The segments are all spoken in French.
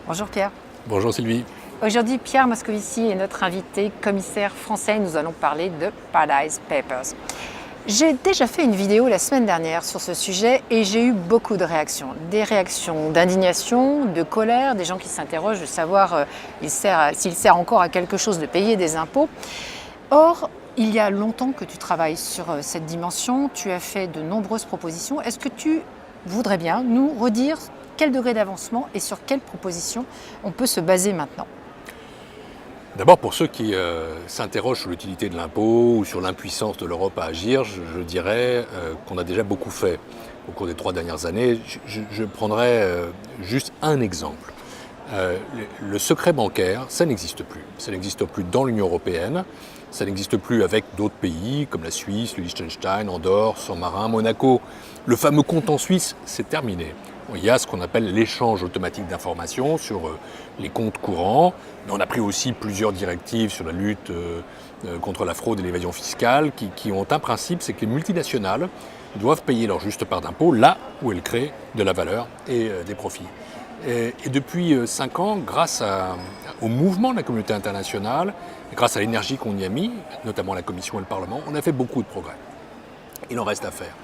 Bonjour Pierre. Bonjour Sylvie. Aujourd'hui, Pierre Moscovici est notre invité, commissaire français. Nous allons parler de Paradise Papers. J'ai déjà fait une vidéo la semaine dernière sur ce sujet et j'ai eu beaucoup de réactions. Des réactions d'indignation, de colère, des gens qui s'interrogent de savoir s'il sert encore à quelque chose de payer des impôts. Or, il y a longtemps que tu travailles sur cette dimension, tu as fait de nombreuses propositions. Est-ce que tu voudrais bien nous redire quel degré d'avancement et sur quelles propositions on peut se baser maintenant? D'abord, pour ceux qui s'interrogent sur l'utilité de l'impôt ou sur l'impuissance de l'Europe à agir, je dirais qu'on a déjà beaucoup fait au cours des 3 dernières années. Je prendrai juste un exemple. Le secret bancaire, ça n'existe plus. Ça n'existe plus dans l'Union européenne. Ça n'existe plus avec d'autres pays comme la Suisse, le Liechtenstein, Andorre, Saint-Marin, Monaco. Le fameux compte en Suisse, c'est terminé. Il y a ce qu'on appelle l'échange automatique d'informations sur les comptes courants. Mais on a pris aussi plusieurs directives sur la lutte contre la fraude et l'évasion fiscale qui ont un principe, c'est que les multinationales doivent payer leur juste part d'impôt là où elles créent de la valeur et des profits. Et depuis 5 ans, grâce au mouvement de la communauté internationale, grâce à l'énergie qu'on y a mis, notamment la Commission et le Parlement, on a fait beaucoup de progrès. Il en reste à faire.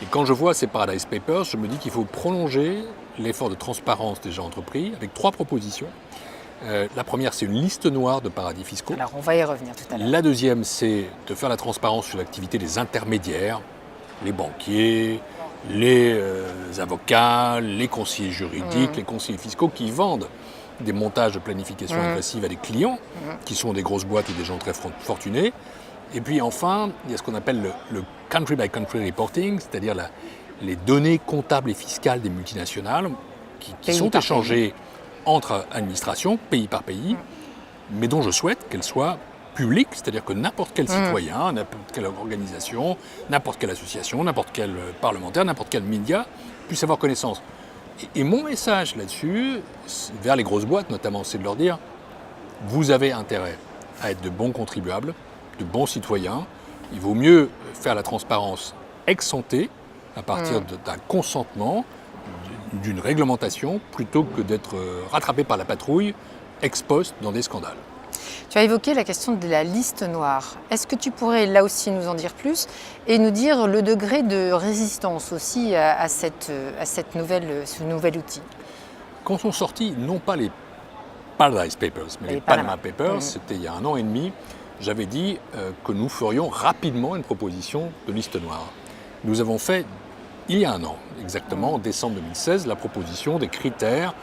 Et quand je vois ces Paradise Papers, je me dis qu'il faut prolonger l'effort de transparence déjà entrepris avec 3 propositions. La première, c'est une liste noire de paradis fiscaux. Alors, on va y revenir tout à l'heure. La deuxième, c'est de faire la transparence sur l'activité des intermédiaires, les banquiers, les avocats, les conseillers juridiques, les conseillers fiscaux qui vendent des montages de planification agressive à des clients, qui sont des grosses boîtes ou des gens très fortunés. Et puis enfin, il y a ce qu'on appelle le country by country reporting, c'est-à-dire les données comptables et fiscales des multinationales qui sont échangées entre administrations, pays par pays, mais dont je souhaite qu'elles soient publiques, c'est-à-dire que n'importe quel citoyen, n'importe quelle organisation, n'importe quelle association, n'importe quel parlementaire, n'importe quel média puisse avoir connaissance. Et mon message là-dessus, vers les grosses boîtes notamment, c'est de leur dire « Vous avez intérêt à être de bons contribuables, de bons citoyens. Il vaut mieux faire la transparence ex ante, à partir d'un consentement, d'une réglementation, plutôt que d'être rattrapé par la patrouille ex post dans des scandales. » Tu as évoqué la question de la liste noire. Est-ce que tu pourrais là aussi nous en dire plus et nous dire le degré de résistance aussi à ce nouvel outil? Quand sont sortis, non pas les Paradise Papers, mais les Panama Papers, c'était il y a 1 an et demi, j'avais dit que nous ferions rapidement une proposition de liste noire. Nous avons fait, il y a 1 an, exactement, en décembre 2016, la proposition des critères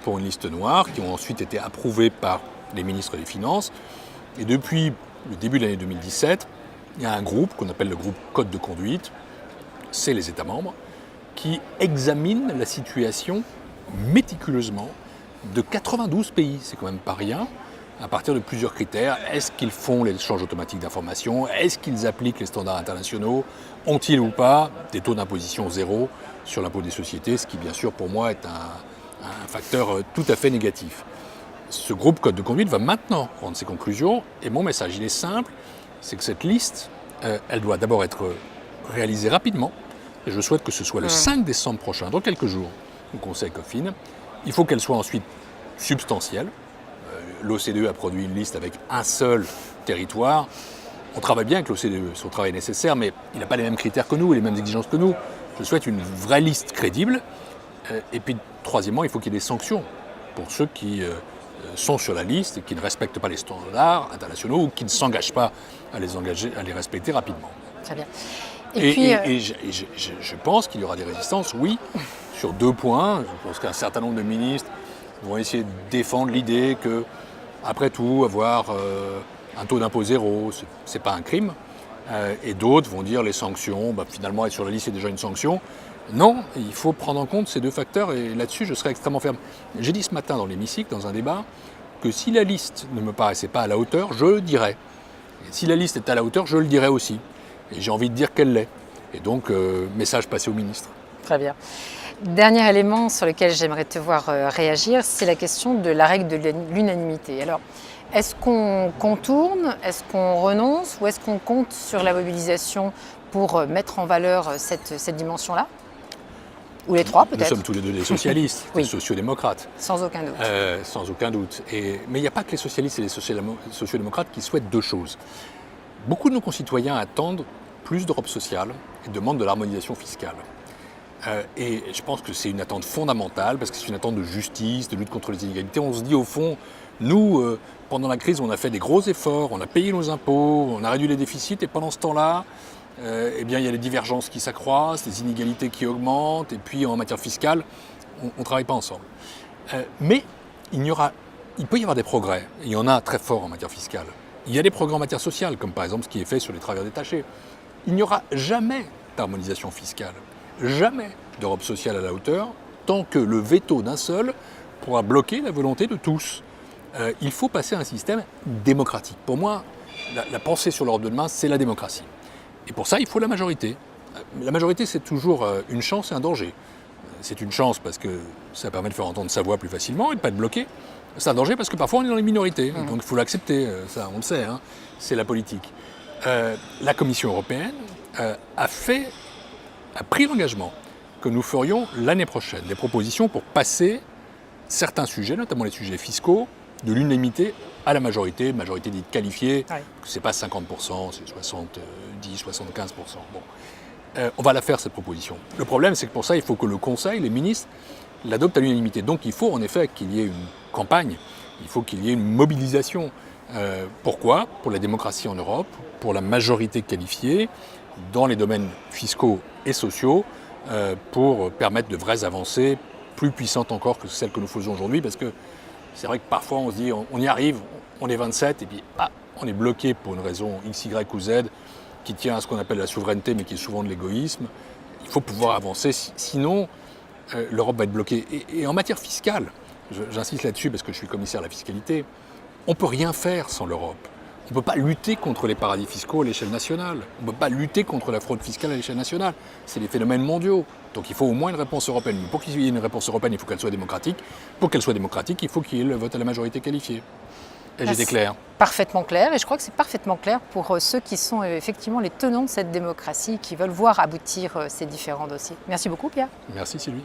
pour une liste noire qui ont ensuite été approuvés par les ministres des Finances. Et depuis le début de l'année 2017, il y a un groupe qu'on appelle le groupe Code de conduite, c'est les États membres, qui examinent la situation méticuleusement de 92 pays, c'est quand même pas rien, à partir de plusieurs critères. Est-ce qu'ils font l'échange automatique d'informations? Est-ce qu'ils appliquent les standards internationaux? Ont-ils ou pas des taux d'imposition zéro sur l'impôt des sociétés, ce qui bien sûr pour moi est un facteur tout à fait négatif. Ce groupe Code de conduite va maintenant rendre ses conclusions et mon message, il est simple, c'est que cette liste, elle doit d'abord être réalisée rapidement et je souhaite que ce soit le 5 décembre prochain, dans quelques jours, au Conseil ECOFIN. Il faut qu'elle soit ensuite substantielle. L'OCDE a produit une liste avec un seul territoire. On travaille bien avec l'OCDE, son travail est nécessaire, mais il n'a pas les mêmes critères que nous et les mêmes exigences que nous. Je souhaite une vraie liste crédible. Et puis, troisièmement, il faut qu'il y ait des sanctions pour ceux qui sont sur la liste et qui ne respectent pas les standards internationaux ou qui ne s'engagent pas à les respecter rapidement. Très bien. Et je pense qu'il y aura des résistances, oui, sur 2 points. Je pense qu'un certain nombre de ministres vont essayer de défendre l'idée que, après tout, avoir un taux d'impôt zéro, c'est pas un crime. Et d'autres vont dire les sanctions, finalement être sur la liste c'est déjà une sanction. Non, il faut prendre en compte ces 2 facteurs et là-dessus je serai extrêmement ferme. J'ai dit ce matin dans l'hémicycle, dans un débat, que si la liste ne me paraissait pas à la hauteur, je le dirais. Et si la liste est à la hauteur, je le dirais aussi. Et j'ai envie de dire qu'elle l'est. Et donc, message passé au ministre. Très bien. Dernier élément sur lequel j'aimerais te voir réagir, c'est la question de la règle de l'unanimité. Alors, est-ce qu'on contourne, est-ce qu'on renonce ou est-ce qu'on compte sur la mobilisation pour mettre en valeur cette dimension-là? Ou les trois Nous peut-être. sommes tous les deux des socialistes, Oui. des sociodémocrates. Sans aucun doute. Sans aucun doute. Mais il n'y a pas que les socialistes et les sociodémocrates qui souhaitent deux choses. Beaucoup de nos concitoyens attendent plus d'Europe sociale et demandent de l'harmonisation fiscale. Et je pense que c'est une attente fondamentale parce que c'est une attente de justice, de lutte contre les inégalités. On se dit au fond, nous, pendant la crise, on a fait des gros efforts, on a payé nos impôts, on a réduit les déficits et pendant ce temps-là, eh bien, il y a des divergences qui s'accroissent, des inégalités qui augmentent et puis en matière fiscale, on ne travaille pas ensemble. Mais il peut y avoir des progrès. Il y en a très forts en matière fiscale. Il y a des progrès en matière sociale, comme par exemple ce qui est fait sur les travailleurs détachés. Il n'y aura jamais d'harmonisation fiscale, jamais d'Europe sociale à la hauteur, tant que le veto d'un seul pourra bloquer la volonté de tous. Il faut passer à un système démocratique. Pour moi, la pensée sur l'Europe de demain, c'est la démocratie. Et pour ça, il faut la majorité. La majorité, c'est toujours une chance et un danger. C'est une chance parce que ça permet de faire entendre sa voix plus facilement et de ne pas être bloqué. C'est un danger parce que parfois on est dans les minorités, donc il faut l'accepter, ça on le sait, hein, c'est la politique. La Commission européenne a pris l'engagement que nous ferions l'année prochaine des propositions pour passer certains sujets, notamment les sujets fiscaux, de l'unanimité à la majorité dite qualifiée, Oui. c'est pas 50%, c'est 70, 75%. Bon. On va la faire cette proposition. Le problème c'est que pour ça il faut que le Conseil, les ministres, l'adoptent à l'unanimité. Donc il faut en effet qu'il y ait une campagne, il faut qu'il y ait une mobilisation. Pourquoi ? Pour la démocratie en Europe, pour la majorité qualifiée, dans les domaines fiscaux et sociaux, pour permettre de vraies avancées plus puissantes encore que celles que nous faisons aujourd'hui, parce que c'est vrai que parfois on se dit on y arrive, on est 27 et puis on est bloqué pour une raison X, Y ou Z qui tient à ce qu'on appelle la souveraineté mais qui est souvent de l'égoïsme. Il faut pouvoir avancer, sinon l'Europe va être bloquée. Et en matière fiscale, j'insiste là-dessus parce que je suis commissaire à la fiscalité, on ne peut rien faire sans l'Europe. On ne peut pas lutter contre les paradis fiscaux à l'échelle nationale. On ne peut pas lutter contre la fraude fiscale à l'échelle nationale. C'est des phénomènes mondiaux. Donc il faut au moins une réponse européenne. Mais pour qu'il y ait une réponse européenne, il faut qu'elle soit démocratique. Pour qu'elle soit démocratique, il faut qu'il y ait le vote à la majorité qualifiée. Et j'étais clair. Parfaitement clair, et je crois que c'est parfaitement clair pour ceux qui sont effectivement les tenants de cette démocratie, qui veulent voir aboutir ces différents dossiers. Merci beaucoup Pierre. Merci Sylvie.